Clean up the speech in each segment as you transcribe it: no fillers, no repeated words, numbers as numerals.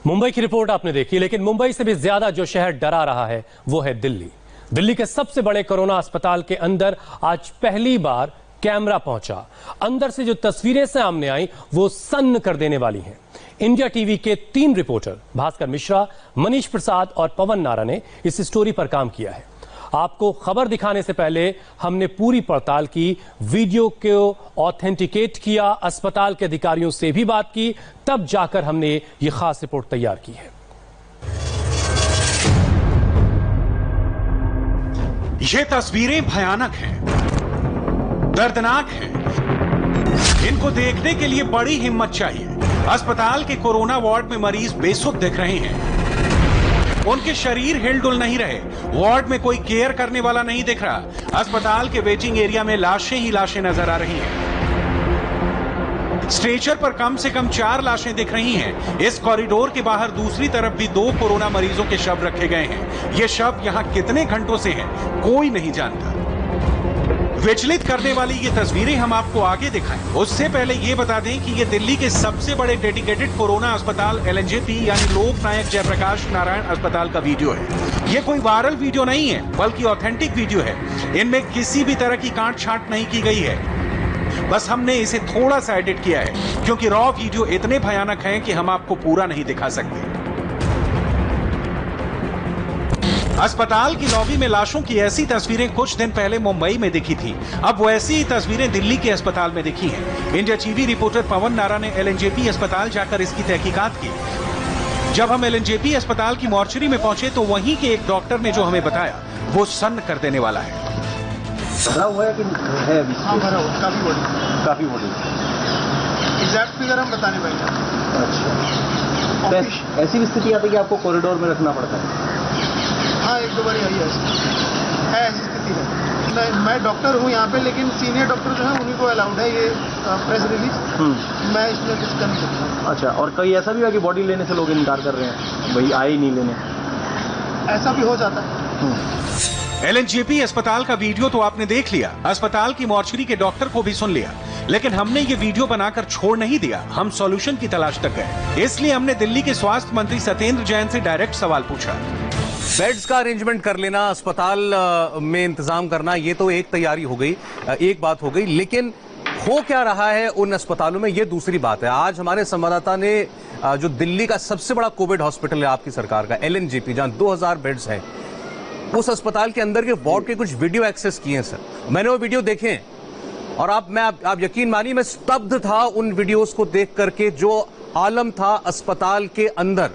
मुंबई की रिपोर्ट आपने देखी, लेकिन मुंबई से भी ज्यादा जो शहर डरा रहा है वो है दिल्ली। दिल्ली के सबसे बड़े कोरोना अस्पताल के अंदर आज पहली बार कैमरा पहुंचा। अंदर से जो तस्वीरें सामने आई वो सन्न कर देने वाली हैं। इंडिया टीवी के 3 रिपोर्टर भास्कर मिश्रा, मनीष प्रसाद और पवन नारा ने इस स्टोरी पर काम किया है। आपको खबर दिखाने से पहले हमने पूरी पड़ताल की, वीडियो को ऑथेंटिकेट किया, अस्पताल के अधिकारियों से भी बात की, तब जाकर हमने ये खास रिपोर्ट तैयार की है। ये तस्वीरें भयानक हैं, दर्दनाक हैं। इनको देखने के लिए बड़ी हिम्मत चाहिए। अस्पताल के कोरोना वार्ड में मरीज बेसुध दिख रहे हैं। उनके शरीर हिलडुल नहीं रहे। वार्ड में कोई केयर करने वाला नहीं दिख रहा। अस्पताल के वेटिंग एरिया में लाशें ही लाशें नजर आ रही हैं। स्ट्रेचर पर कम से कम 4 लाशें दिख रही हैं। इस कॉरिडोर के बाहर दूसरी तरफ भी 2 कोरोना मरीजों के शव रखे गए हैं। ये शव यहां कितने घंटों से हैं, कोई नहीं जानता। विचलित करने वाली ये तस्वीरें हम आपको आगे दिखाएं। उससे पहले ये बता दें कि ये दिल्ली के सबसे बड़े डेडिकेटेड कोरोना अस्पताल LNJP यानी लोक नायक जयप्रकाश नारायण अस्पताल का वीडियो है। ये कोई वायरल वीडियो नहीं है, बल्कि ऑथेंटिक वीडियो है। इनमें किसी भी तरह की काट छांट नहीं की गई है। बस हमने इसे थोड़ा सा एडिट किया है, क्योंकि रॉ वीडियो इतने भयानक हैं कि हम आपको पूरा नहीं दिखा सकते। अस्पताल की लॉबी में लाशों की ऐसी तस्वीरें कुछ दिन पहले मुंबई में दिखी थी। अब वैसी ही तस्वीरें दिल्ली के अस्पताल में दिखी हैं। इंडिया टीवी रिपोर्टर पवन नारा ने LNJP अस्पताल जाकर इसकी तहकीकात की। जब हम LNJP अस्पताल की मॉर्चरी में पहुंचे तो वहीं के एक डॉक्टर ने जो हमें बताया वो सन्न कर देने वाला है। भरा हुआ है कि है अभी? हाँ, भरा हुआ, काफी बड़ी। एग्जैक्ट फिगर हम बताने पाएंगे। अच्छा, तो ऐसी भी स्थिति आती है कि आपको कॉरिडोर में रखना पड़ता है? हाँ, 1-2 बार आई है ऐसी स्थिति है। मैं डॉक्टर हूँ यहाँ पे, लेकिन सीनियर डॉक्टर जो है उन्हीं को अलाउड है ये प्रेस रिलीज। मैं इसमें कुछ कर नहीं सकता। अच्छा, और कई ऐसा भी है कि बॉडी लेने से लोग इनकार कर रहे हैं, भाई आए ही नहीं लेने? ऐसा भी हो जाता है। LNJP अस्पताल का वीडियो तो आपने देख लिया, अस्पताल की मॉर्चरी के डॉक्टर को भी सुन लिया, लेकिन हमने ये वीडियो बनाकर छोड़ नहीं दिया। हम सॉल्यूशन की तलाश तक गए। इसलिए हमने दिल्ली के स्वास्थ्य मंत्री सत्येंद्र जैन से डायरेक्ट सवाल पूछा। बेड्स का अरेंजमेंट कर लेना, अस्पताल में इंतजाम करना, ये तो एक तैयारी हो गई, एक बात हो गई, लेकिन हो क्या रहा है उन अस्पतालों में, ये दूसरी बात है। आज हमारे संवाददाता ने जो दिल्ली का सबसे बड़ा कोविड हॉस्पिटल है आपकी सरकार का, LNJP, जहां 2000 बेड्स हैं, उस अस्पताल के अंदर के वार्ड के कुछ वीडियो एक्सेस किए हैं। सर, मैंने वो वीडियो देखे हैं और आप यकीन मानिए मैं स्तब्ध था उन वीडियोस को देख करके। जो आलम था अस्पताल के अंदर,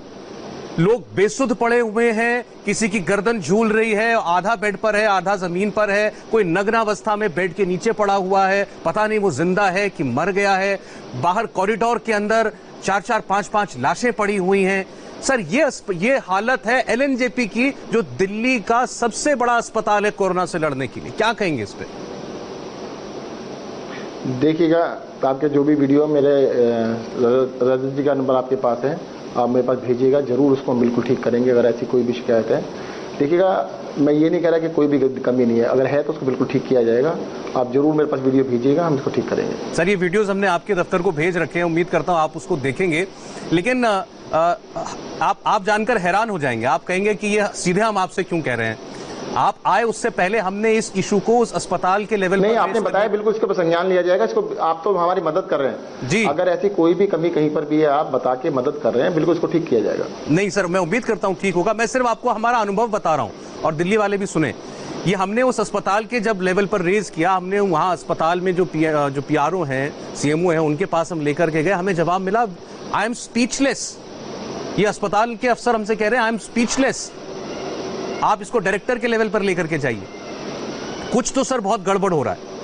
लोग बेसुध पड़े हुए हैं, किसी की गर्दन झूल रही है, आधा बेड पर है, आधा जमीन पर है, कोई नग्नावस्था में बेड के नीचे पड़ा हुआ है, पता नहीं वो जिंदा है कि मर गया है। बाहर कॉरिडोर के अंदर 4-4, 5-5 लाशें पड़ी हुई हैं। सर, ये हालत है LNJP की, जो दिल्ली का सबसे बड़ा अस्पताल है कोरोना से लड़ने के लिए। क्या कहेंगे इस पे? देखिएगा, आपके जो भी वीडियो, मेरे रजत जी का नंबर आपके पास है, आप मेरे पास भेजिएगा, जरूर उसको हम बिल्कुल ठीक करेंगे अगर ऐसी कोई भी शिकायत है। देखिएगा, मैं ये नहीं कह रहा कि कोई भी कमी नहीं है, अगर है तो उसको बिल्कुल ठीक किया जाएगा। आप जरूर मेरे पास वीडियो भेजिएगा, हम इसको ठीक करेंगे। सर, ये वीडियोस हमने आपके दफ्तर को भेज रखे हैं, उम्मीद करता हूं आप उसको देखेंगे, लेकिन आप जानकर हैरान हो जाएंगे। आप कहेंगे कि ये सीधे हम आपसे क्यों कह रहे हैं। आप आए उससे पहले हमने इस इशू को उस अस्पताल के लेवल नहीं, आपने बताया, बिल्कुल इसके ऊपर संज्ञान लिया जाएगा। इसको आप तो हमारी मदद कर रहे हैं जी। अगर ऐसी कोई भी कमी कहीं पर भी है, आप बता के मदद कर रहे हैं, बिल्कुल इसको ठीक किया जाएगा। नहीं सर, मैं उम्मीद करता हूँ ठीक होगा। मैं सिर्फ आपको हमारा अनुभव बता रहा हूँ और दिल्ली वाले भी सुने। ये हमने उस अस्पताल के जब लेवल पर रेज किया, हमने वहाँ अस्पताल में जो PRO हैं, CMO हैं, उनके पास हम लेकर के गए, हमें जवाब मिला, आई एम स्पीचलेस। ये अस्पताल के अफसर हमसे कह रहे हैं, आई एम स्पीचलेस, आप इसको डायरेक्टर के लेवल पर लेकर के जाइए। कुछ तो सर बहुत गड़बड़ हो रहा है।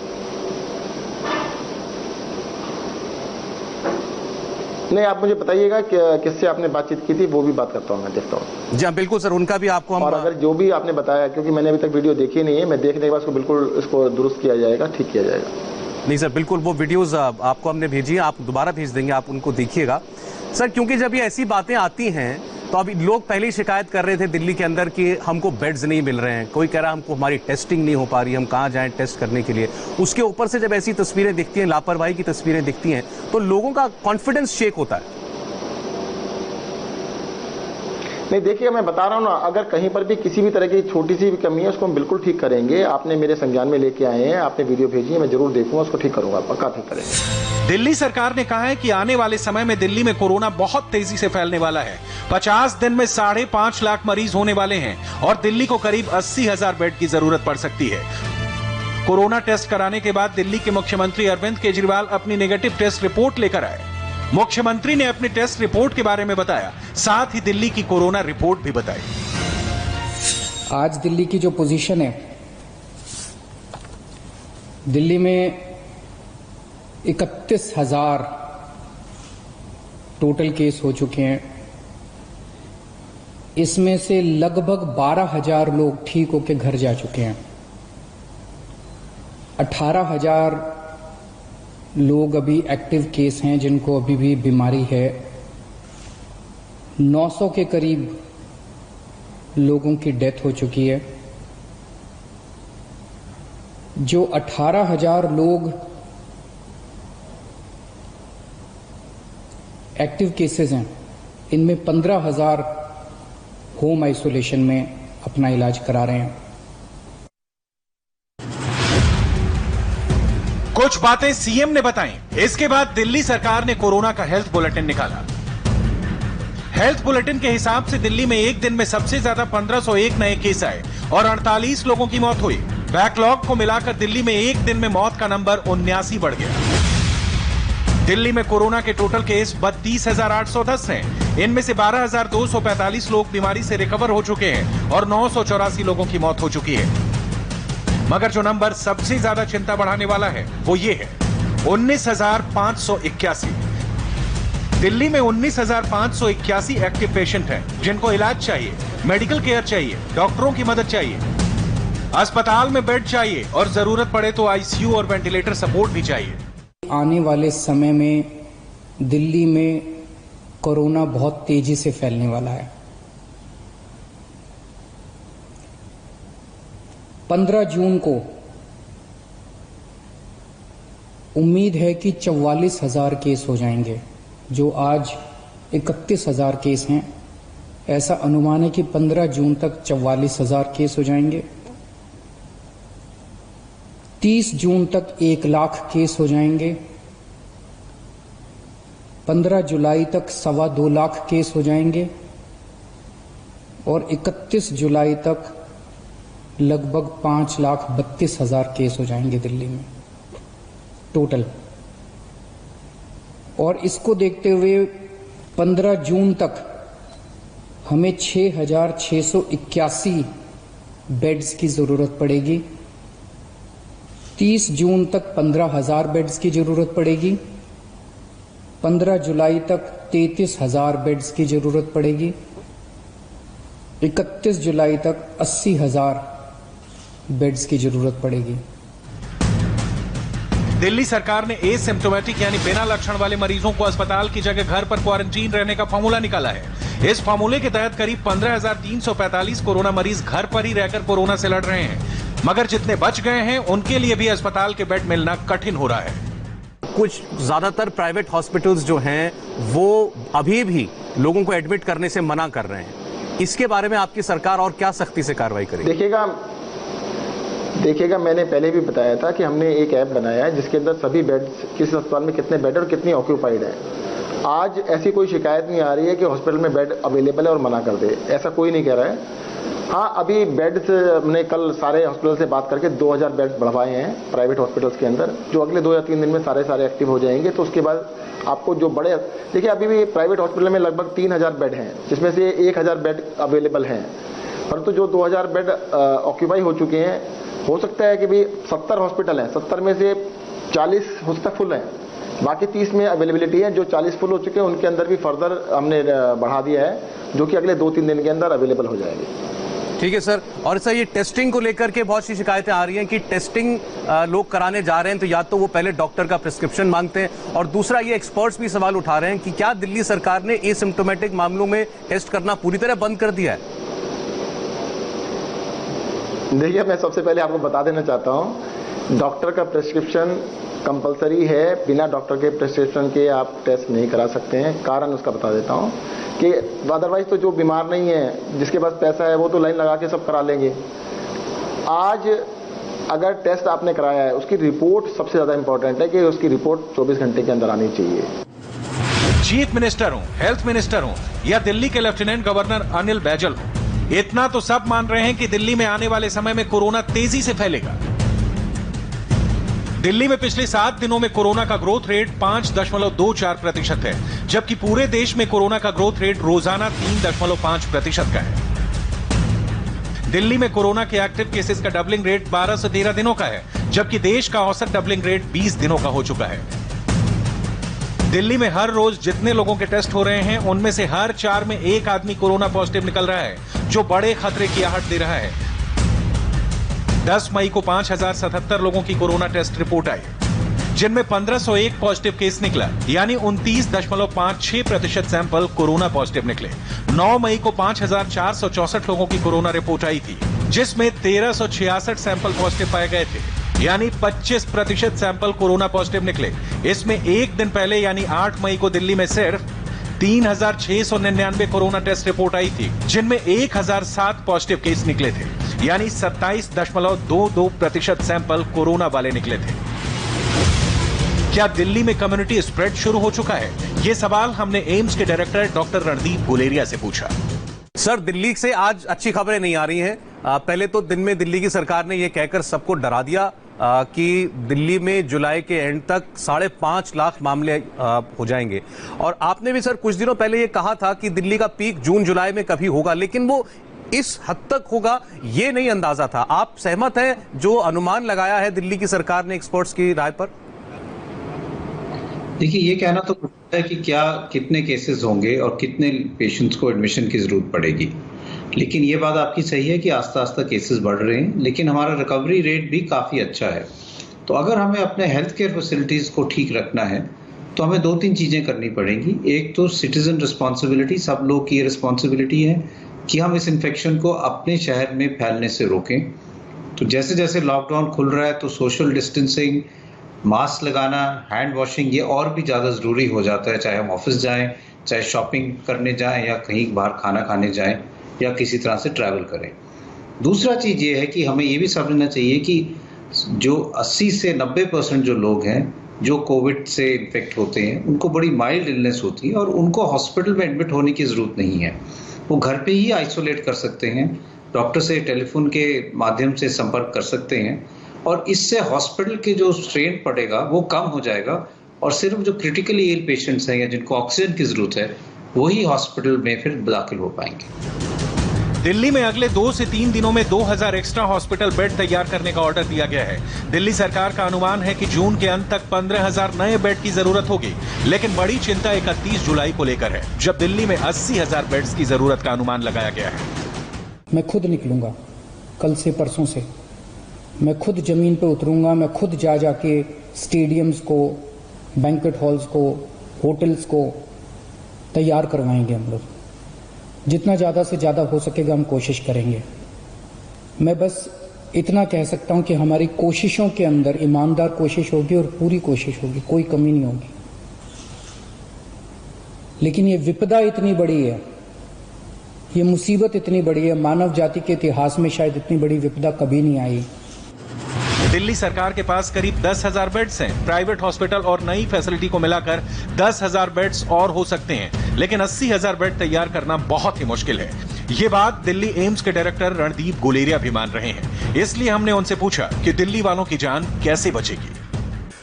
नहीं, आप मुझे बताइएगा कि किससे आपने बातचीत की थी, वो भी बात करता हूँ, मैं देखता हूँ। जी हाँ, बिल्कुल सर, उनका भी आपको हम, और अगर जो भी आपने बताया, क्योंकि मैंने अभी तक वीडियो देखी नहीं है, मैं देखने के बाद उसको बिल्कुल इसको दुरुस्त किया जाएगा, ठीक किया जाएगा। नहीं सर, बिल्कुल वो वीडियोस आपको हमने भेजी है, आप दोबारा भेज देंगे, आप उनको देखिएगा सर। क्योंकि जब ये ऐसी बातें आती हैं तो अभी लोग पहले ही शिकायत कर रहे थे दिल्ली के अंदर कि हमको बेड्स नहीं मिल रहे हैं, कोई कह रहा है हमको हमारी टेस्टिंग नहीं हो पा रही, हम कहाँ जाएं टेस्ट करने के लिए। उसके ऊपर से जब ऐसी तस्वीरें दिखती हैं, लापरवाही की तस्वीरें दिखती हैं, तो लोगों का कॉन्फिडेंस शेक होता है। नहीं, देखिए मैं बता रहा हूँ ना, अगर कहीं पर भी किसी भी तरह की छोटी सी भी कमी है उसको हम बिल्कुल ठीक करेंगे। आपने मेरे संज्ञान में लेके आए हैं, आपने वीडियो भेजी है, मैं जरूर देखूंगा, उसको ठीक करूंगा, पक्का ठीक करेंगे। दिल्ली सरकार ने कहा है कि आने वाले समय में दिल्ली में कोरोना बहुत तेजी से फैलने वाला है। 50 दिन में 5.5 लाख मरीज होने वाले हैं और दिल्ली को करीब 80,000 बेड की जरूरत पड़ सकती है। कोरोना टेस्ट कराने के बाद दिल्ली के मुख्यमंत्री अरविंद केजरीवाल अपनी नेगेटिव टेस्ट रिपोर्ट लेकर आए। मुख्यमंत्री ने अपनी टेस्ट रिपोर्ट के बारे में बताया, साथ ही दिल्ली की कोरोना रिपोर्ट भी बताई। आज दिल्ली की जो पोजीशन है, दिल्ली में 31,000 टोटल केस हो चुके हैं। इसमें से लगभग 12,000 लोग ठीक होकर घर जा चुके हैं। 18,000 लोग अभी एक्टिव केस हैं जिनको अभी भी बीमारी है। 900 के करीब लोगों की डेथ हो चुकी है। जो 18,000 लोग एक्टिव केसेस हैं, इनमें 15,000 होम आइसोलेशन में अपना इलाज करा रहे हैं। कुछ बातें सीएम ने बताई। इसके बाद दिल्ली सरकार ने कोरोना का हेल्थ बुलेटिन निकाला। हेल्थ बुलेटिन के हिसाब से दिल्ली में एक दिन में सबसे ज्यादा 1501 नए केस आए और 48 लोगों की मौत हुई। बैकलॉग को मिलाकर दिल्ली में एक दिन में मौत का नंबर 79 बढ़ गया। दिल्ली में कोरोना के टोटल केस 32,810 हैं। इनमें से 12,245 लोग बीमारी से रिकवर हो चुके हैं और 984 लोगों की मौत हो चुकी है। मगर जो नंबर सबसे ज्यादा चिंता बढ़ाने वाला है वो ये है, 19,581। दिल्ली में 19,581 एक्टिव पेशेंट हैं जिनको इलाज चाहिए, मेडिकल केयर चाहिए, डॉक्टरों की मदद चाहिए, अस्पताल में बेड चाहिए और जरूरत पड़े तो आईसीयू और वेंटिलेटर सपोर्ट भी चाहिए। आने वाले समय में दिल्ली में कोरोना बहुत तेजी से फैलने वाला है। 15 जून को उम्मीद है कि 44,000 केस हो जाएंगे। जो आज 31,000 केस हैं, ऐसा अनुमान है कि 15 जून तक 44,000 केस हो जाएंगे। 30 जून तक 1 लाख केस हो जाएंगे। 15 जुलाई तक 2.25 लाख केस हो जाएंगे और 31 जुलाई तक लगभग 5,32,000 केस हो जाएंगे दिल्ली में टोटल। और इसको देखते हुए 15 जून तक हमें 6,681 बेड्स की जरूरत पड़ेगी। 30 जून तक 15,000 बेड्स की जरूरत पड़ेगी। 15 जुलाई तक 33,000 बेड्स की जरूरत पड़ेगी। 31 जुलाई तक 80,000 बेड्स की जरूरत पड़ेगी। दिल्ली सरकार ने एसिम्प्टोमेटिक यानी बिना लक्षण वाले मरीजों को अस्पताल की जगह घर पर क्वारंटीन रहने का फार्मूला निकाला है। इस फार्मूले के तहत करीब 15,345 कोरोना मरीज घर पर ही रहकर कोरोना से लड़ रहे हैं। मगर जितने बच गए हैं उनके लिए भी अस्पताल के बेड मिलना कठिन हो रहा है। कुछ ज्यादातर प्राइवेट हॉस्पिटल्स जो हैं वो अभी भी लोगों को एडमिट करने से मना कर रहे हैं। इसके बारे में आपकी सरकार और क्या सख्ती से कार्रवाई करेगी? देखिएगा, मैंने पहले भी बताया था कि हमने एक ऐप बनाया है जिसके अंदर सभी बेड्स, किस अस्पताल में कितने बेड और कितनी ऑक्यूपाइड है। आज ऐसी कोई शिकायत नहीं आ रही है कि हॉस्पिटल में बेड अवेलेबल है और मना कर दे, ऐसा कोई नहीं कह रहा है। हाँ, अभी बेड्स हमने कल सारे हॉस्पिटल से बात करके 2,000 बेड्स बढ़वाए हैं प्राइवेट हॉस्पिटल्स के अंदर, जो अगले 2 या 3 दिन में सारे एक्टिव हो जाएंगे। तो उसके बाद आपको जो बड़े, देखिए अभी भी प्राइवेट हॉस्पिटल में लगभग 3,000 बेड हैं, जिसमें से 1,000 बेड अवेलेबल हैं, परंतु जो 2,000 बेड ऑक्यूपाई हो चुके हैं, हो सकता है कि भी 70 हॉस्पिटल हैं, 70 में से 40 हो सकता फुल हैं, बाकी 30 में अवेलेबिलिटी है। जो 40 फुल हो चुके हैं उनके अंदर भी फर्दर हमने बढ़ा दिया है, जो कि अगले 2-3 दिन के अंदर अवेलेबल हो जाएगी। ठीक है सर। और सर, ये टेस्टिंग को लेकर के बहुत सी शिकायतें आ रही हैं कि टेस्टिंग लोग कराने जा रहे हैं तो या तो वो पहले डॉक्टर का प्रिस्क्रिप्शन मांगते हैं, और दूसरा ये एक्सपर्ट्स भी सवाल उठा रहे हैं कि क्या दिल्ली सरकार ने एसिम्प्टोमेटिक मामलों में टेस्ट करना पूरी तरह बंद कर दिया है? देखिए, मैं सबसे पहले आपको बता देना चाहता हूं, डॉक्टर का प्रिस्क्रिप्शन कंपलसरी है, बिना डॉक्टर के प्रिस्क्रिप्शन के आप टेस्ट नहीं करा सकते हैं। कारण उसका बता देता हूं कि अदरवाइज तो जो बीमार नहीं है, जिसके पास पैसा है, वो तो लाइन लगा के सब करा लेंगे। आज अगर टेस्ट आपने कराया है, उसकी रिपोर्ट सबसे ज्यादा इंपॉर्टेंट है कि उसकी रिपोर्ट 24 घंटे के अंदर आनी चाहिए। चीफ मिनिस्टर हो, हेल्थ मिनिस्टर हो या दिल्ली के लेफ्टिनेंट गवर्नर अनिल बैजल हो, इतना तो सब मान रहे हैं कि दिल्ली में आने वाले समय में कोरोना तेजी से फैलेगा। दिल्ली में पिछले 7 दिनों में कोरोना का ग्रोथ रेट 5.24% है, जबकि पूरे देश में कोरोना का ग्रोथ रेट रोजाना 3.5% का है। दिल्ली में कोरोना के एक्टिव केसेस का डबलिंग रेट 12 से 13 दिनों का है, जबकि देश का औसत डबलिंग रेट 20 दिनों का हो चुका है। दिल्ली में हर रोज जितने लोगों के टेस्ट हो रहे हैं, उनमें से हर 4 में एक आदमी कोरोना पॉजिटिव निकल रहा है, जो बड़े खतरे की आहट दे रहा है। 10 मई को 5077 लोगों की कोरोना टेस्ट रिपोर्ट आई, जिनमें 1501 पॉजिटिव केस निकला, यानी 29.56% सैंपल कोरोना पॉजिटिव निकले। 9 मई को 5464 लोगों की कोरोना रिपोर्ट आई थी, जिसमें 1366 सैंपल पॉजिटिव पाए गए थे, यानी 25% सैंपल कोरोना पॉजिटिव निकले। इसमें एक दिन पहले यानी 8 मई को दिल्ली में सिर्फ 3699 कोरोना टेस्ट रिपोर्ट आई थी, जिनमें 1007 पॉजिटिव केस निकले थे, यानी 27.22% सैंपल कोरोना वाले निकले थे। क्या दिल्ली में कम्युनिटी स्प्रेड शुरू हो चुका है? ये सवाल हमने एम्स के डायरेक्टर डॉक्टर रणदीप गुलेरिया से पूछा। सर, दिल्ली से आज अच्छी खबरें नहीं आ रही हैं। पहले तो दिन में दिल्ली की सरकार ने यह कहकर सबको डरा दिया कि दिल्ली में जुलाई के एंड तक 5.5 लाख मामले हो जाएंगे, और आपने भी सर कुछ दिनों पहले ये कहा था कि दिल्ली का पीक जून जुलाई में कभी होगा, लेकिन वो इस हद तक होगा ये नहीं अंदाजा था। आप सहमत हैं जो अनुमान लगाया है दिल्ली की सरकार ने एक्सपर्ट्स की राय पर? देखिए, ये कहना तो है कि क्या कितने केसेस होंगे और कितने पेशेंट्स को एडमिशन की जरूरत पड़ेगी, लेकिन ये बात आपकी सही है कि आस्ता आस्ता केसेस बढ़ रहे हैं, लेकिन हमारा रिकवरी रेट भी काफ़ी अच्छा है। तो अगर हमें अपने हेल्थ केयर फैसिलिटीज़ को ठीक रखना है तो हमें 2-3 चीज़ें करनी पड़ेंगी। एक तो सिटीजन रिस्पॉन्सिबिलिटी, सब लोग की रिस्पॉन्सिबिलिटी है कि हम इस इन्फेक्शन को अपने शहर में फैलने से रोकें। तो जैसे जैसे लॉकडाउन खुल रहा है तो सोशल डिस्टेंसिंग, मास्क लगाना, हैंड वॉशिंग, ये और भी ज़्यादा ज़रूरी हो जाता है, चाहे हम ऑफिस जाएं, चाहे शॉपिंग करने जाएं या कहीं बाहर खाना खाने जाएं या किसी तरह से ट्रैवल करें। दूसरा चीज़ ये है कि हमें ये भी समझना चाहिए कि जो 80 से 90% जो लोग हैं जो कोविड से इन्फेक्ट होते हैं, उनको बड़ी माइल्ड इलनेस होती है और उनको हॉस्पिटल में एडमिट होने की ज़रूरत नहीं है। वो घर पे ही आइसोलेट कर सकते हैं, डॉक्टर से टेलीफोन के माध्यम से संपर्क कर सकते हैं, और इससे हॉस्पिटल के जो स्ट्रेन पड़ेगा वो कम हो जाएगा, और सिर्फ जो क्रिटिकली इल पेशेंट्स हैं या जिनको ऑक्सीजन की जरूरत है वही हॉस्पिटल में फिर दाखिल हो पाएंगे। दिल्ली में अगले 2 से 3 दिनों में 2000 एक्स्ट्रा हॉस्पिटल बेड तैयार करने का ऑर्डर दिया गया है। दिल्ली सरकार का अनुमान है कि जून के अंत तक 15,000 नए बेड की जरूरत होगी, लेकिन बड़ी चिंता 31 जुलाई को लेकर है, जब दिल्ली में 80,000 बेड्स की जरूरत का अनुमान लगाया गया है। मैं खुद निकलूंगा, कल से परसों से मैं खुद जमीन पे उतरूंगा, मैं खुद जाके स्टेडियम्स को, बैंक्वेट हॉल्स को, होटल्स को तैयार करवाएंगे। हम लोग जितना ज़्यादा से ज़्यादा हो सकेगा हम कोशिश करेंगे। मैं बस इतना कह सकता हूं कि हमारी कोशिशों के अंदर ईमानदार कोशिश होगी और पूरी कोशिश होगी, कोई कमी नहीं होगी। लेकिन ये विपदा इतनी बड़ी है, ये मुसीबत इतनी बड़ी है, मानव जाति के इतिहास में शायद इतनी बड़ी विपदा कभी नहीं आई। दिल्ली सरकार के पास करीब 10,000 बेड्स हैं। प्राइवेट हॉस्पिटल और नई फैसिलिटी को मिलाकर 10,000 बेड्स और हो सकते हैं, लेकिन 80,000 बेड तैयार करना बहुत ही मुश्किल है। ये बात दिल्ली एम्स के डायरेक्टर रणदीप गुलेरिया भी मान रहे हैं। इसलिए हमने उनसे पूछा कि दिल्ली वालों की जान कैसे बचेगी।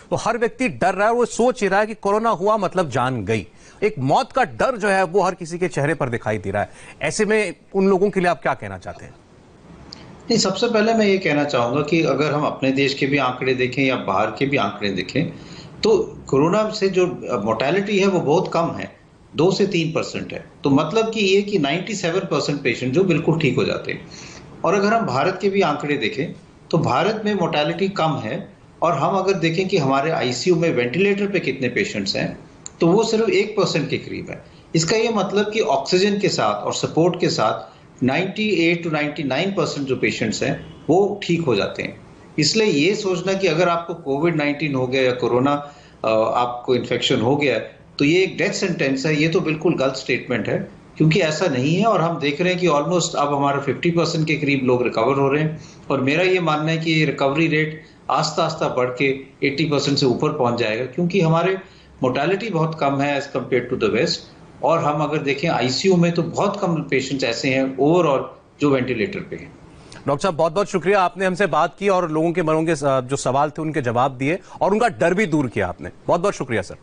तो हर व्यक्ति डर रहा है, वो सोच रहा है कि कोरोना हुआ मतलब जान गई। एक मौत का डर जो है वो हर किसी के चेहरे पर दिखाई दे रहा है। ऐसे में उन लोगों के लिए आप क्या कहना चाहते हैं? नहीं, सबसे पहले मैं ये कहना चाहूँगा कि अगर हम अपने देश के भी आंकड़े देखें या बाहर के भी आंकड़े देखें तो कोरोना से जो मोर्टेलिटी है वो बहुत कम है, 2 से 3% है। तो मतलब कि ये कि 97% पेशेंट जो बिल्कुल ठीक हो जाते हैं। और अगर हम भारत के भी आंकड़े देखें तो भारत में मोर्टेलिटी कम है, और हम अगर देखें कि हमारे आईसीयू में वेंटिलेटर पे कितने पेशेंट्स हैं तो वो सिर्फ 1% के करीब है। इसका ये मतलब कि ऑक्सीजन के साथ और सपोर्ट के साथ 98 to 99% जो पेशेंट्स हैं वो ठीक हो जाते हैं। इसलिए ये सोचना कि अगर आपको कोविड-19 हो गया या कोरोना आपको इन्फेक्शन हो गया तो ये एक डेथ सेंटेंस है, ये तो बिल्कुल गलत स्टेटमेंट है, क्योंकि ऐसा नहीं है। और हम देख रहे हैं कि ऑलमोस्ट अब हमारा 50% के करीब लोग रिकवर हो रहे हैं और मेरा ये मानना है कि ये रिकवरी रेट आस्ता आस्ता बढ़ के 80% से ऊपर पहुंच जाएगा, क्योंकि हमारे मोर्टेलिटी बहुत कम है as compare to the west. और हम अगर देखें आईसीयू में तो बहुत कम पेशेंट्स ऐसे हैं ओवरऑल जो वेंटिलेटर पे हैं। डॉक्टर साहब बहुत बहुत शुक्रिया, आपने हमसे बात की और लोगों के मनों के जो सवाल थे उनके जवाब दिए और उनका डर भी दूर किया आपने। बहुत बहुत शुक्रिया सर।